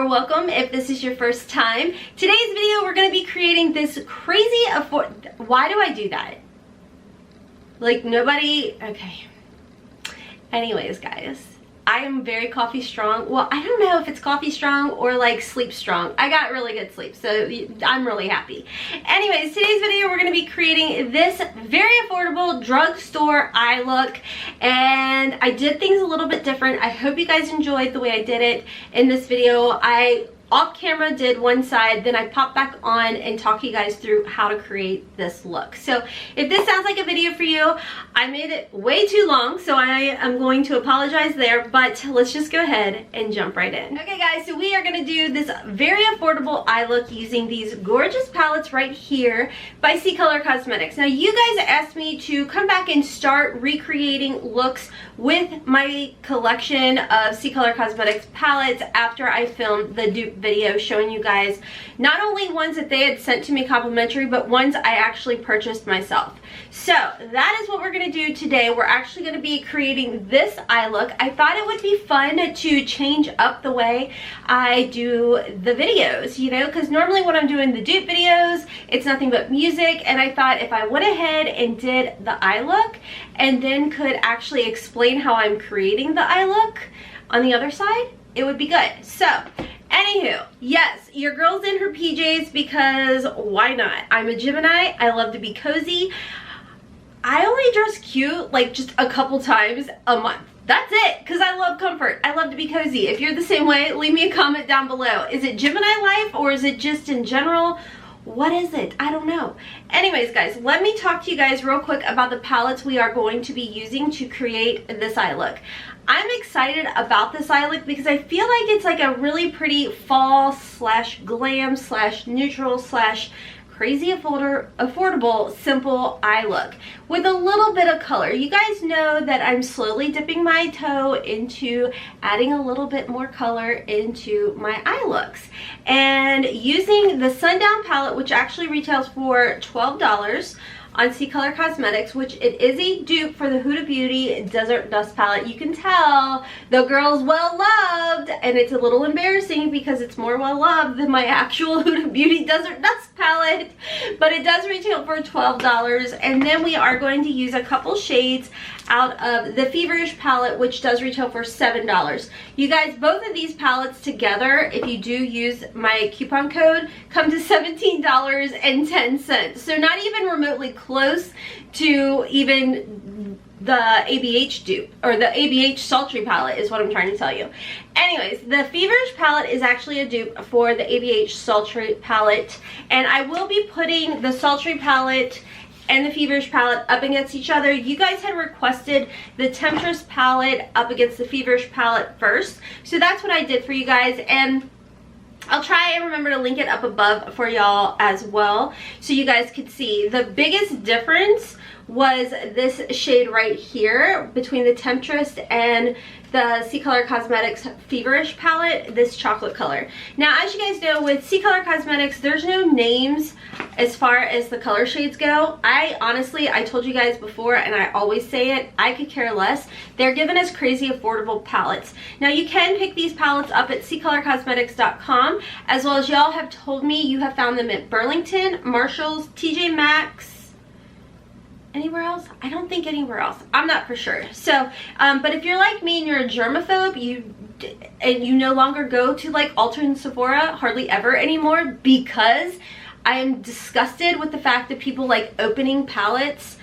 or welcome if this is your first time. Today's video, we're going to be creating this crazy why do I do that? Like nobody, okay. Anyways, guys, I am very coffee strong. Well, I don't know if it's coffee strong or like sleep strong. I got really good sleep, so I'm really happy. Anyways, today's video, we're going to be creating this very affordable drugstore eye look, and I did things a little bit different. I hope you guys enjoyed the way I did it in this video. I off camera did one side, then I popped back on and talk you guys through how to create this look. So if this sounds like a video for you, I made it way too long, so I am going to apologize there, but let's just go ahead and jump right in. Okay guys, so we are going to do this very affordable eye look using these gorgeous palettes right here by CColor Cosmetics. Now you guys asked me to come back and start recreating looks with my collection of CColor Cosmetics palettes after I filmed the dupe video showing you guys not only ones that they had sent to me complimentary, but ones I actually purchased myself. So that is what we're going to do today. We're actually going to be creating this eye look. I thought it would be fun to change up the way I do the videos, you know, because normally when I'm doing the dupe videos, it's nothing but music, and I thought if I went ahead and did the eye look and then could actually explain how I'm creating the eye look on the other side, it would be good. So anywho, yes, your girl's in her PJs because why not? I'm a Gemini. I love to be cozy. I only dress cute like just a couple times a month. That's it, because I love comfort. I love to be cozy. If you're the same way, leave me a comment down below. Is it Gemini life or is it just in general? What is it? I don't know. Anyways, guys, let me talk to you guys real quick about the palettes we are going to be using to create this eye look. I'm excited about this eye look because I feel like it's like a really pretty fall slash glam slash neutral slash crazy affordable simple eye look with a little bit of color. You guys know that I'm slowly dipping my toe into adding a little bit more color into my eye looks, and using the Sundown palette, which actually retails for $12 on CColor Cosmetics, which it is a dupe for the Huda Beauty Desert Dust palette. You can tell the girl's well loved, and it's a little embarrassing because it's more well loved than my actual Huda Beauty Desert Dust palette, but it does retail for $12. And then we are going to use a couple shades out of the Feverish palette, which does retail for $7. You guys, both of these palettes together, if you do use my coupon code, come to $17.10. So not even remotely close to even the ABH dupe, or the ABH Sultry palette is what I'm trying to tell you. Anyways, the Feverish palette is actually a dupe for the ABH Sultry palette, and I will be putting the Sultry palette and the Feverish palette up against each other. You guys had requested the Temptress palette up against the Feverish palette first, so that's what I did for you guys, and I'll try and remember to link it up above for y'all as well so you guys could see. The biggest difference was this shade right here between the Temptress and the CColor Cosmetics Feverish palette, this chocolate color. Now, as you guys know, with CColor Cosmetics, there's no names as far as the color shades go. I honestly, I told you guys before, and I always say it, I could care less. They're giving us crazy affordable palettes. Now, you can pick these palettes up at CColorCosmetics.com, as well as y'all have told me you have found them at Burlington, Marshalls, TJ Maxx. Anywhere else? I don't think anywhere else. I'm not for sure. So, but if you're like me and you're a germaphobe, and you no longer go to like Ulta and Sephora hardly ever anymore because I am disgusted with the fact that people like opening palettes,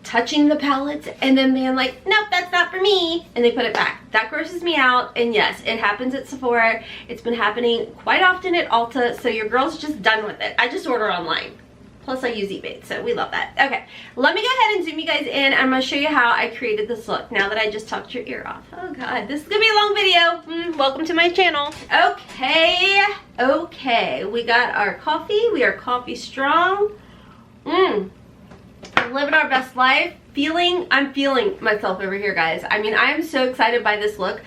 touching the palettes, and then being like, nope, that's not for me, and they put it back. That grosses me out, and yes, it happens at Sephora. It's been happening quite often at Ulta, so your girl's just done with it. I just order online. Plus I use EBATES, so we love that. Okay, let me go ahead and zoom you guys in. I'm going to show you how I created this look now that I just talked your ear off. Oh god, this is going to be a long video. Welcome to my channel. Okay, we got our coffee. We are coffee strong. Living our best life. I'm feeling myself over here, guys. I mean, I am so excited by this look.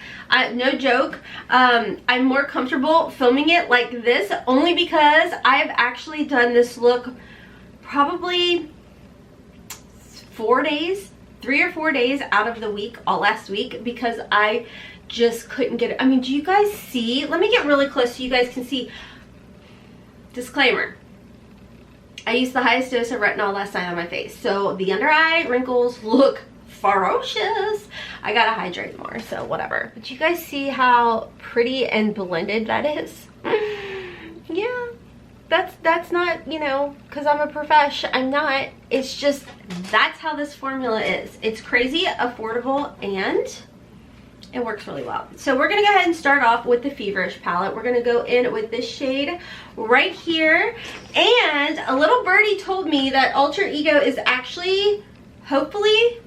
No joke. I'm more comfortable filming it like this only because I've actually done this look probably 4 days, 3 or 4 days out of the week, all last week, because I just couldn't get it. I mean, do you guys see? Let me get really close so you guys can see. Disclaimer. I used the highest dose of retinol last night on my face, so the under eye wrinkles look ferocious. I gotta hydrate more, so whatever. But you guys see how pretty and blended that is? Yeah, that's not, you know, because I'm a profesh. I'm not. It's just, that's how this formula is. It's crazy affordable and it works really well. So we're gonna go ahead and start off with the Feverish palette. We're gonna go in with this shade right here. And a little birdie told me that Alter Ego is actually, hopefully,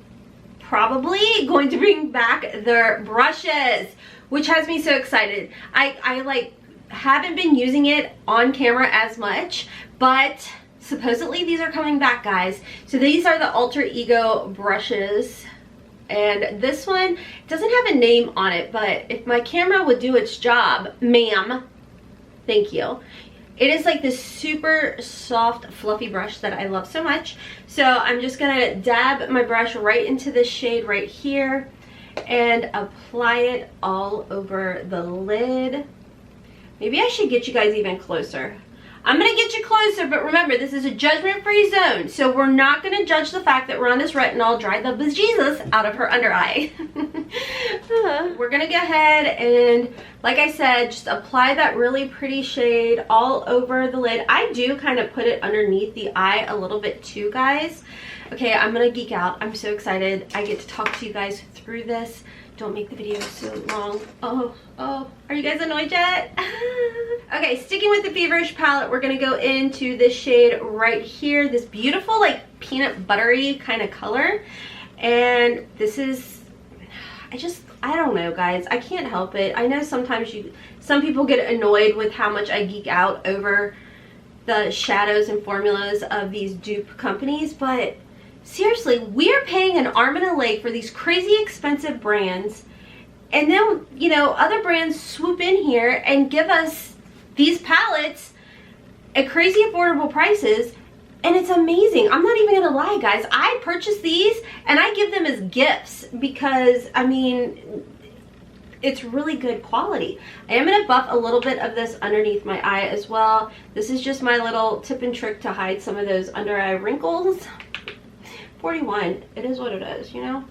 probably going to bring back their brushes, which has me so excited. I like haven't been using it on camera as much, but supposedly these are coming back, guys. So these are the Alter Ego brushes. And this one doesn't have a name on it, but if my camera would do its job, ma'am, thank you. It is like this super soft, fluffy brush that I love so much. So I'm just gonna dab my brush right into this shade right here and apply it all over the lid. Maybe I should get you guys even closer. I'm gonna get you closer, but remember, this is a judgment-free zone, so we're not gonna judge the fact that Rhonda's retinol dried the bejesus out of her under eye. We're gonna go ahead and, like I said, just apply that really pretty shade all over the lid. I do kind of put it underneath the eye a little bit too, guys. Okay, I'm gonna geek out. I'm so excited. I get to talk to you guys through this. Don't make the video so long. Oh, are you guys annoyed yet? Okay, sticking with the Feverish palette, we're gonna go into this shade right here, this beautiful like peanut buttery kind of color. And this is, I don't know, guys, I can't help it. I know sometimes some people get annoyed with how much I geek out over the shadows and formulas of these dupe companies, but seriously, we're paying an arm and a leg for these crazy expensive brands, and then, you know, other brands swoop in here and give us these palettes at crazy affordable prices, and it's amazing. I'm not even gonna lie, guys. I purchase these and I give them as gifts because, I mean, it's really good quality. I am gonna buff a little bit of this underneath my eye as well. This is just my little tip and trick to hide some of those under eye wrinkles. 41, it is what it is, you know.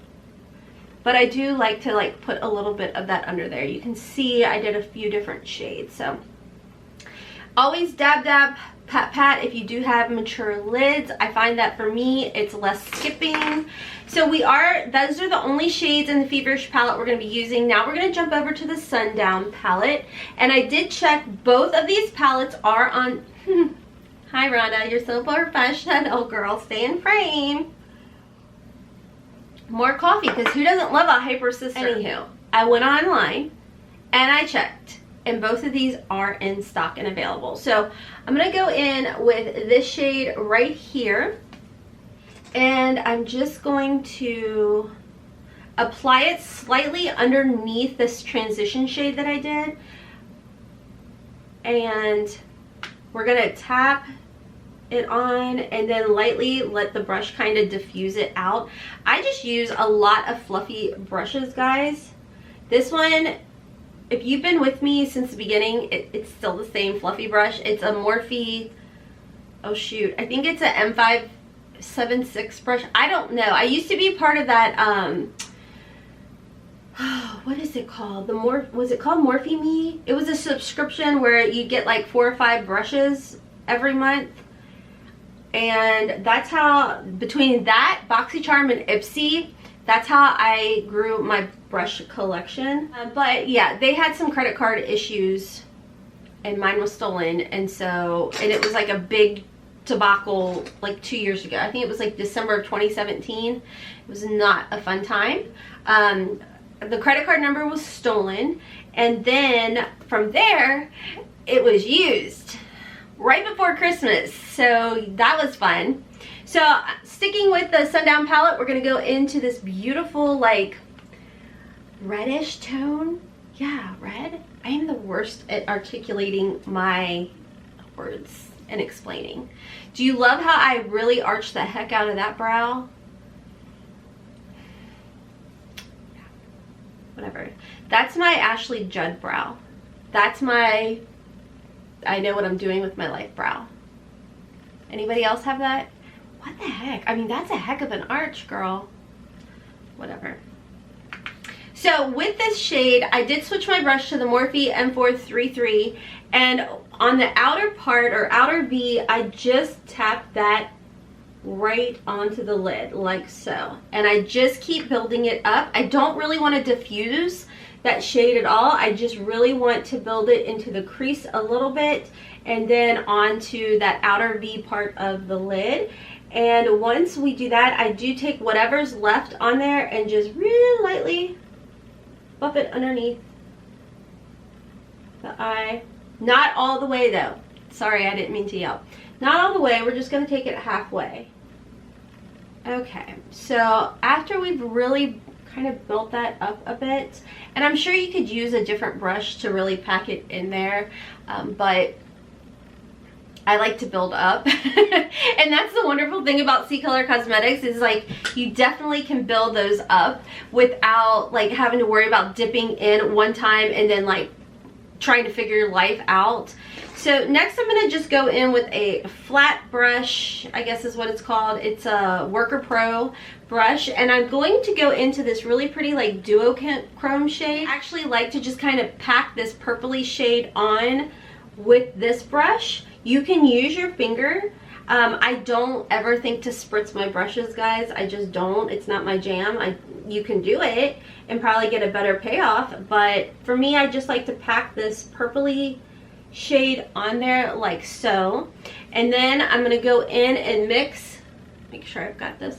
But I do like to like put a little bit of that under there. You can see I did a few different shades. So always dab dab, pat pat if you do have mature lids. I find that for me it's less skipping. So those are the only shades in the Feverish palette we're going to be using. Now we're going to jump over to the Sundown palette, and I did check both of these palettes are on hi Rhonda, you're so professional, girl, stay in frame. More coffee, because who doesn't love a hyper sister? Anywho, I went online and I checked, and both of these are in stock and available. So I'm gonna go in with this shade right here, and I'm just going to apply it slightly underneath this transition shade that I did, and we're gonna tap it on and then lightly let the brush kind of diffuse it out. I just use a lot of fluffy brushes, guys. This one, if you've been with me since the beginning, it's still the same fluffy brush. It's a Morphe, oh shoot, I think it's a M576 brush. I don't know. I used to be part of that what is it called? Was it called Morphe Me? It was a subscription where you get like 4 or 5 brushes every month. And that's how, between that, Boxycharm, and Ipsy, that's how I grew my brush collection. But yeah, they had some credit card issues and mine was stolen. And it was like a big debacle like 2 years ago. I think it was like December of 2017. It was not a fun time. The credit card number was stolen. And then from there, it was used right before Christmas, so that was fun. So sticking with the Sundown palette, we're gonna go into this beautiful like reddish tone. Yeah, red. I am the worst at articulating my words and explaining. Do you love how I really arched the heck out of that brow? Whatever. That's my Ashley Judd brow. That's my, I know what I'm doing with my life brow. Anybody else have that? What the heck? I mean, that's a heck of an arch, girl. Whatever. So with this shade, I did switch my brush to the Morphe M433, and on the outer part or outer V, I just tapped that right onto the lid like so, and I just keep building it up. I don't really want to diffuse that shade at all. I just really want to build it into the crease a little bit and then onto that outer V part of the lid. And once we do that, I do take whatever's left on there and just really lightly buff it underneath the eye. Not all the way though. Sorry, I didn't mean to yell. Not all the way, we're just gonna take it halfway. Okay, so after we've really kind of built that up a bit, and I'm sure you could use a different brush to really pack it in there, but I like to build up. And that's the wonderful thing about CColor Cosmetics is like you definitely can build those up without like having to worry about dipping in one time and then like trying to figure your life out. So next I'm going to just go in with a flat brush, I guess is what it's called. It's a Worker Pro brush, and I'm going to go into this really pretty like duochrome shade. I actually like to just kind of pack this purpley shade on with this brush. You can use your finger. I don't ever think to spritz my brushes, guys. I just don't. It's not my jam. You can do it and probably get a better payoff, but for me, I just like to pack this purpley shade on there like so. And then I'm going to go in and mix, make sure I've got this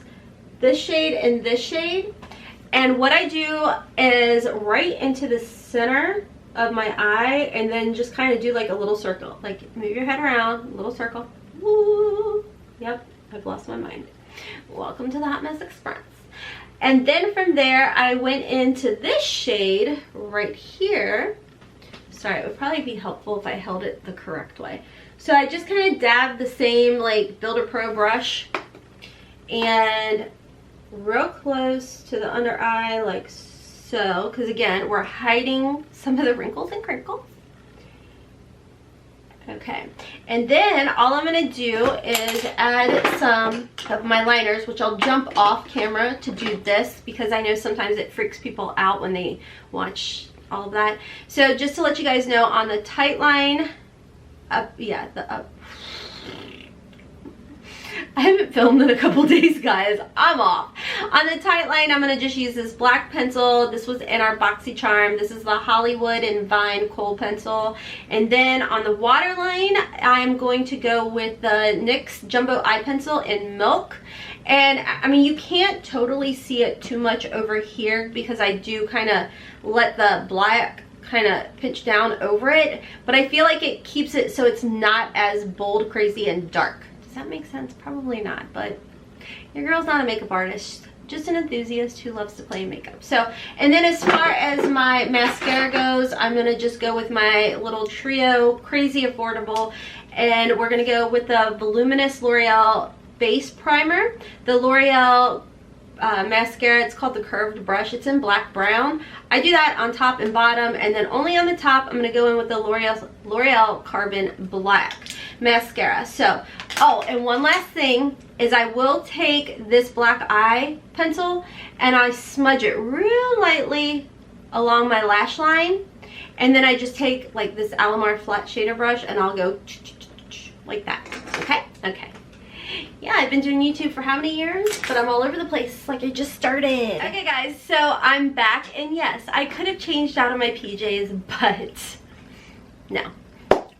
shade and this shade. And what I do is right into the center of my eye and then just kind of do like a little circle. Like move your head around, a little circle. Woo. Yep, I've lost my mind. Welcome to the Hot Mess Express. And then from there, I went into this shade right here. Sorry, it would probably be helpful if I held it the correct way. So I just kind of dabbed the same like Builder Pro brush and real close to the under eye like so, because again, we're hiding some of the wrinkles and crinkles. Okay, and then all I'm going to do is add some of my liners, which I'll jump off camera to do this because I know sometimes it freaks people out when they watch all of that. So just to let you guys know, on the tight line, I haven't filmed in a couple days, guys. I'm off. On the tight line, I'm going to just use this black pencil. This was in our Boxycharm. This is the Hollywood and Vine Kohl pencil. And then on the waterline, I'm going to go with the NYX Jumbo Eye Pencil in Milk. And I mean, you can't totally see it too much over here because I do kind of let the black kind of pinch down over it. But I feel like it keeps it so it's not as bold, crazy, and dark. Does that make sense? Probably not, but your girl's not a makeup artist, just an enthusiast who loves to play makeup. So, and then as far as my mascara goes, I'm going to just go with my little trio, Crazy Affordable, and we're going to go with the Voluminous L'Oreal Base Primer. The L'Oreal mascara, it's called the Curved Brush. It's in black brown. I do that on top and bottom, and then only on the top I'm going to go in with the L'Oreal Carbon Black mascara. So, oh, and one last thing is I will take this black eye pencil and I smudge it real lightly along my lash line, and then I just take like this Alamar flat shader brush and I'll go like that. Okay. Yeah, I've been doing YouTube for how many years? But I'm all over the place, like I just started. Okay guys, so I'm back, and yes, I could have changed out of my PJs, but no,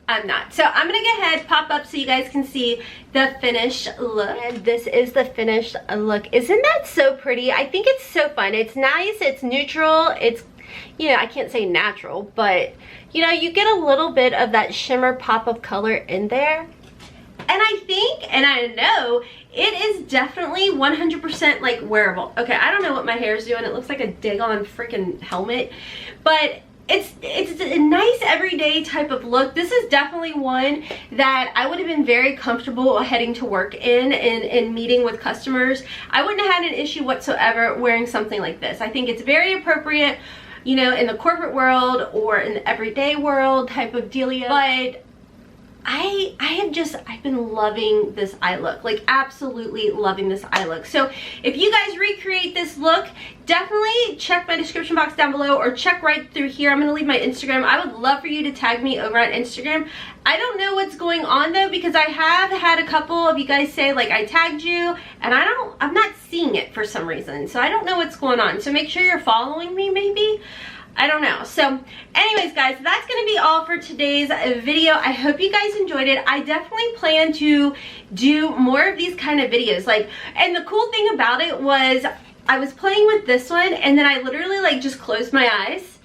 I'm not. So I'm gonna go ahead, pop up so you guys can see the finished look. And this is the finished look. Isn't that so pretty? I think it's so fun. It's nice, it's neutral, it's, you know, I can't say natural, but you know, you get a little bit of that shimmer pop of color in there. And I think, and I know, it is definitely 100% like wearable. Okay, I don't know what my hair is doing. It looks like a daggone freaking helmet. But it's a nice everyday type of look. This is definitely one that I would have been very comfortable heading to work in and meeting with customers. I wouldn't have had an issue whatsoever wearing something like this. I think it's very appropriate you know, in the corporate world or in the everyday world type of dealio. But I've been loving this eye look, like absolutely loving this eye look. So if you guys recreate this look, definitely check my description box down below or check right through here. I'm gonna leave my Instagram. I would love for you to tag me over on Instagram. I don't know what's going on though, because I have had a couple of you guys say like I tagged you and I'm not seeing it for some reason. So I don't know what's going on. So make sure you're following me maybe. I don't know. So anyways guys, that's going to be all for today's video. I hope you guys enjoyed it. I definitely plan to do more of these kind of videos. Like, and the cool thing about it was I was playing with this one and then I literally like just closed my eyes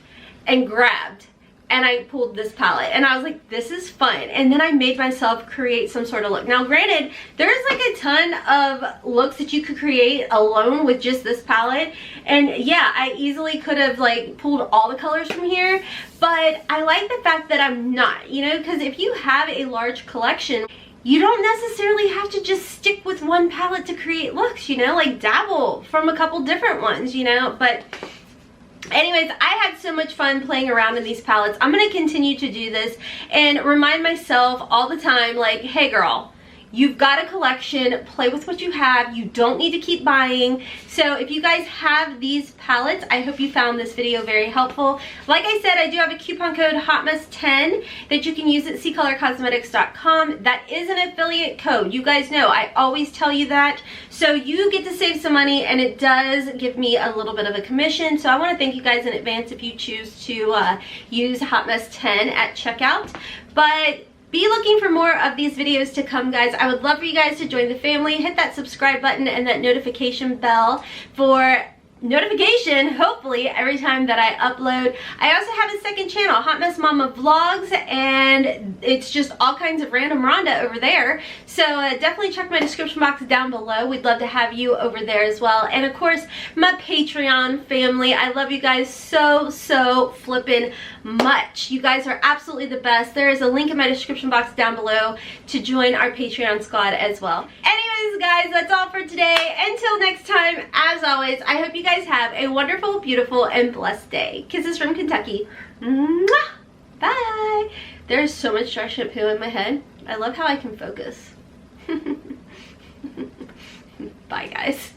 and grabbed and I pulled this palette and I was like, this is fun. And then I made myself create some sort of look. Now granted, there's like a ton of looks that you could create alone with just this palette. And yeah, I easily could have like pulled all the colors from here, but I like the fact that I'm not, you know, because if you have a large collection, you don't necessarily have to just stick with one palette to create looks, you know, like dabble from a couple different ones, you know. But anyways, I had so much fun playing around in these palettes. I'm going to continue to do this and remind myself all the time, like, hey girl, you've got a collection, play with what you have, you don't need to keep buying. So if you guys have these palettes, I hope you found this video very helpful. Like I said, I do have a coupon code HOTMESS10 that you can use at CColorCosmetics.com. That is an affiliate code. You guys know, I always tell you that. So you get to save some money and it does give me a little bit of a commission. So I want to thank you guys in advance if you choose to use HOTMESS10 at checkout. But be looking for more of these videos to come, guys. I would love for you guys to join the family. Hit that subscribe button and that notification bell for notification, hopefully, every time that I upload. I also have a second channel, Hot Mess Mama Vlogs, and it's just all kinds of random Rhonda over there. So definitely check my description box down below. We'd love to have you over there as well. And of course, my Patreon family. I love you guys so flippin' much. You guys are absolutely the best. There is a link in my description box down below to join our Patreon squad as well. Anyways, guys, that's all for today. Until next time, as always, I hope you guys have a wonderful, beautiful, and blessed day. Kisses from Kentucky. Mwah! Bye. There's so much dry shampoo in my head. I love how I can focus. Bye, guys.